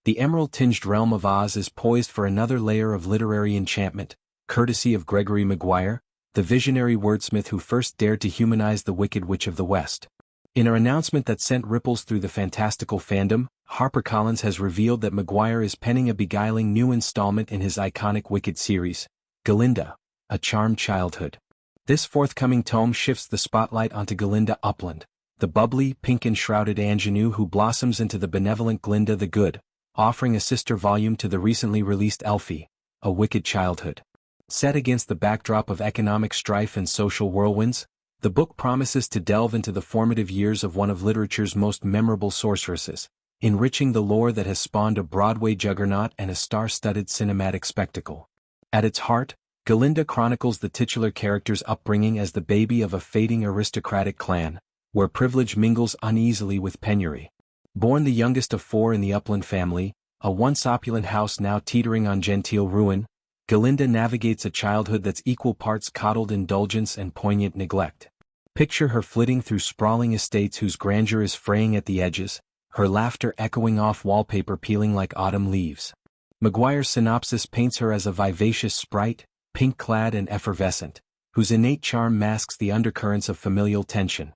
The emerald-tinged realm of Oz is poised for another layer of literary enchantment, courtesy of Gregory Maguire, the visionary wordsmith who first dared to humanize the Wicked Witch of the West. In an announcement that sent ripples through the fantastical fandom, HarperCollins has revealed that Maguire is penning a beguiling new installment in his iconic Wicked series, Galinda, A Charmed Childhood. This forthcoming tome shifts the spotlight onto Galinda Upland, the bubbly, pink-enshrouded ingenue who blossoms into the benevolent Glinda the Good, offering a sister volume to the recently released Elphie, A Wicked Childhood. Set against the backdrop of economic strife and social whirlwinds, the book promises to delve into the formative years of one of literature's most memorable sorceresses, enriching the lore that has spawned a Broadway juggernaut and a star-studded cinematic spectacle. At its heart, Galinda chronicles the titular character's upbringing as the baby of a fading aristocratic clan, where privilege mingles uneasily with penury. Born the youngest of 4 in the Upland family, a once opulent house now teetering on genteel ruin, Galinda navigates a childhood that's equal parts coddled indulgence and poignant neglect. Picture her flitting through sprawling estates whose grandeur is fraying at the edges, her laughter echoing off wallpaper peeling like autumn leaves. Maguire's synopsis paints her as a vivacious sprite, pink-clad and effervescent, whose innate charm masks the undercurrents of familial tension.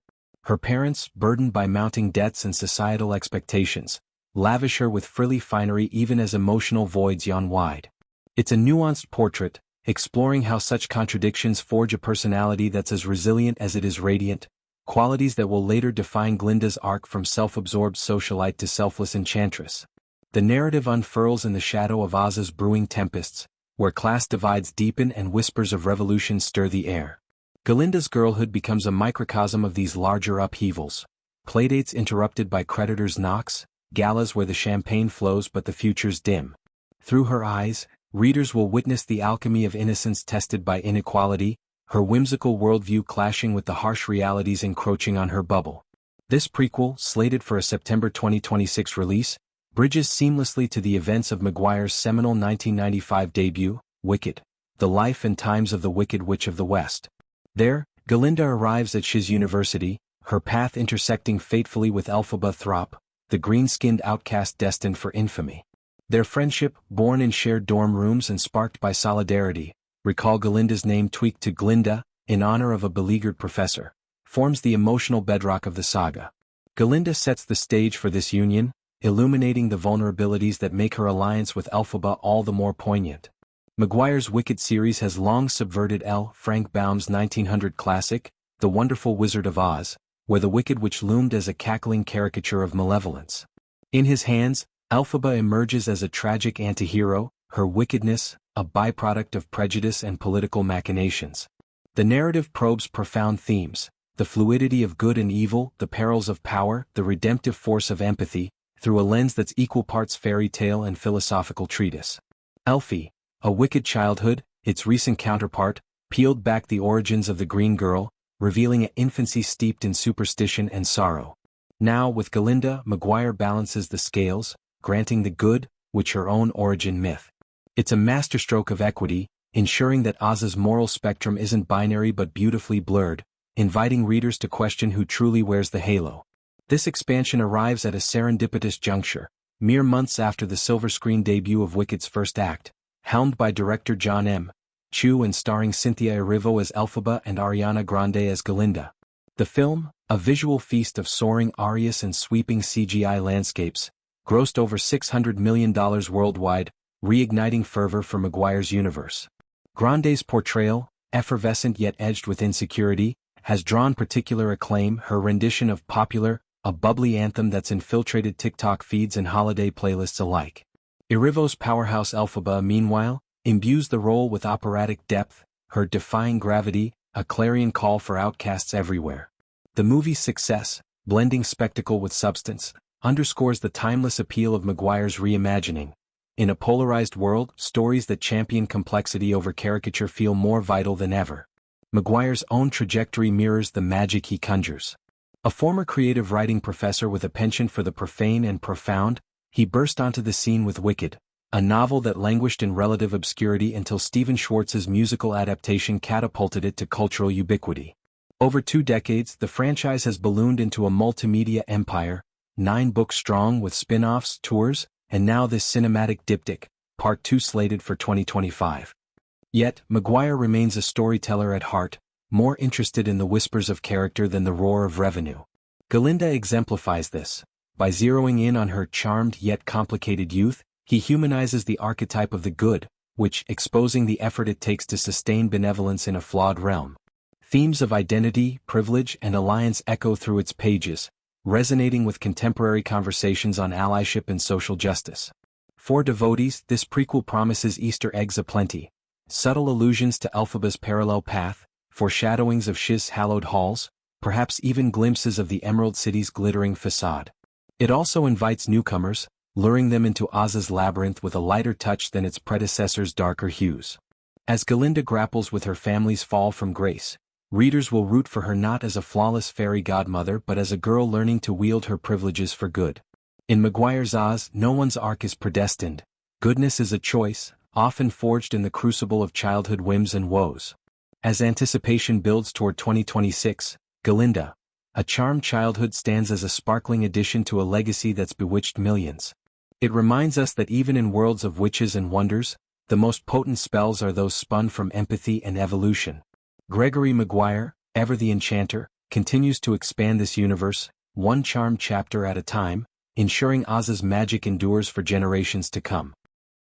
Her parents, burdened by mounting debts and societal expectations, lavish her with frilly finery even as emotional voids yawn wide. It's a nuanced portrait, exploring how such contradictions forge a personality that's as resilient as it is radiant, qualities that will later define Glinda's arc from self-absorbed socialite to selfless enchantress. The narrative unfurls in the shadow of Oz's brewing tempests, where class divides deepen and whispers of revolution stir the air. Galinda's girlhood becomes a microcosm of these larger upheavals. Playdates interrupted by creditors' knocks, galas where the champagne flows but the future's dim. Through her eyes, readers will witness the alchemy of innocence tested by inequality, her whimsical worldview clashing with the harsh realities encroaching on her bubble. This prequel, slated for a September 2026 release, bridges seamlessly to the events of Maguire's seminal 1995 debut, Wicked, The Life and Times of the Wicked Witch of the West. There, Galinda arrives at Shiz University, her path intersecting fatefully with Elphaba Throp, the green-skinned outcast destined for infamy. Their friendship, born in shared dorm rooms and sparked by solidarity, recall Galinda's name tweaked to Glinda, in honor of a beleaguered professor, forms the emotional bedrock of the saga. Galinda sets the stage for this union, illuminating the vulnerabilities that make her alliance with Elphaba all the more poignant. Maguire's Wicked series has long subverted L. Frank Baum's 1900 classic, The Wonderful Wizard of Oz, where the Wicked Witch loomed as a cackling caricature of malevolence. In his hands, Elphaba emerges as a tragic antihero, her wickedness, a byproduct of prejudice and political machinations. The narrative probes profound themes, the fluidity of good and evil, the perils of power, the redemptive force of empathy, through a lens that's equal parts fairy tale and philosophical treatise. Elphie, A Wicked Childhood, its recent counterpart, peeled back the origins of the Green Girl, revealing an infancy steeped in superstition and sorrow. Now, with Galinda, Maguire balances the scales, granting the good, which her own origin myth. It's a masterstroke of equity, ensuring that Oz's moral spectrum isn't binary but beautifully blurred, inviting readers to question who truly wears the halo. This expansion arrives at a serendipitous juncture, mere months after the silver screen debut of Wicked's first act, helmed by director John M. Chu and starring Cynthia Erivo as Elphaba and Ariana Grande as Galinda. The film, a visual feast of soaring arias and sweeping CGI landscapes, grossed over $600 million worldwide, reigniting fervor for Maguire's universe. Grande's portrayal, effervescent yet edged with insecurity, has drawn particular acclaim. Her rendition of Popular, a bubbly anthem that's infiltrated TikTok feeds and holiday playlists alike. Erivo's powerhouse Elphaba, meanwhile, imbues the role with operatic depth, her defying gravity, a clarion call for outcasts everywhere. The movie's success, blending spectacle with substance, underscores the timeless appeal of Maguire's reimagining. In a polarized world, stories that champion complexity over caricature feel more vital than ever. Maguire's own trajectory mirrors the magic he conjures. A former creative writing professor with a penchant for the profane and profound, he burst onto the scene with Wicked, a novel that languished in relative obscurity until Stephen Schwartz's musical adaptation catapulted it to cultural ubiquity. Over 2 decades, the franchise has ballooned into a multimedia empire, 9 books strong with spin-offs, tours, and now this cinematic diptych, Part 2 slated for 2025. Yet, Maguire remains a storyteller at heart, more interested in the whispers of character than the roar of revenue. Galinda exemplifies this. By zeroing in on her charmed yet complicated youth, he humanizes the archetype of the good, which, exposing the effort it takes to sustain benevolence in a flawed realm. Themes of identity, privilege, and alliance echo through its pages, resonating with contemporary conversations on allyship and social justice. For devotees, this prequel promises Easter eggs aplenty, subtle allusions to Elphaba's parallel path, foreshadowings of Shiz's hallowed halls, perhaps even glimpses of the Emerald City's glittering facade. It also invites newcomers, luring them into Oz's labyrinth with a lighter touch than its predecessor's darker hues. As Galinda grapples with her family's fall from grace, readers will root for her not as a flawless fairy godmother but as a girl learning to wield her privileges for good. In Maguire's Oz, no one's arc is predestined. Goodness is a choice, often forged in the crucible of childhood whims and woes. As anticipation builds toward 2026, Galinda, a charmed childhood, stands as a sparkling addition to a legacy that's bewitched millions. It reminds us that even in worlds of witches and wonders, the most potent spells are those spun from empathy and evolution. Gregory Maguire, ever the enchanter, continues to expand this universe, one charmed chapter at a time, ensuring Oz's magic endures for generations to come.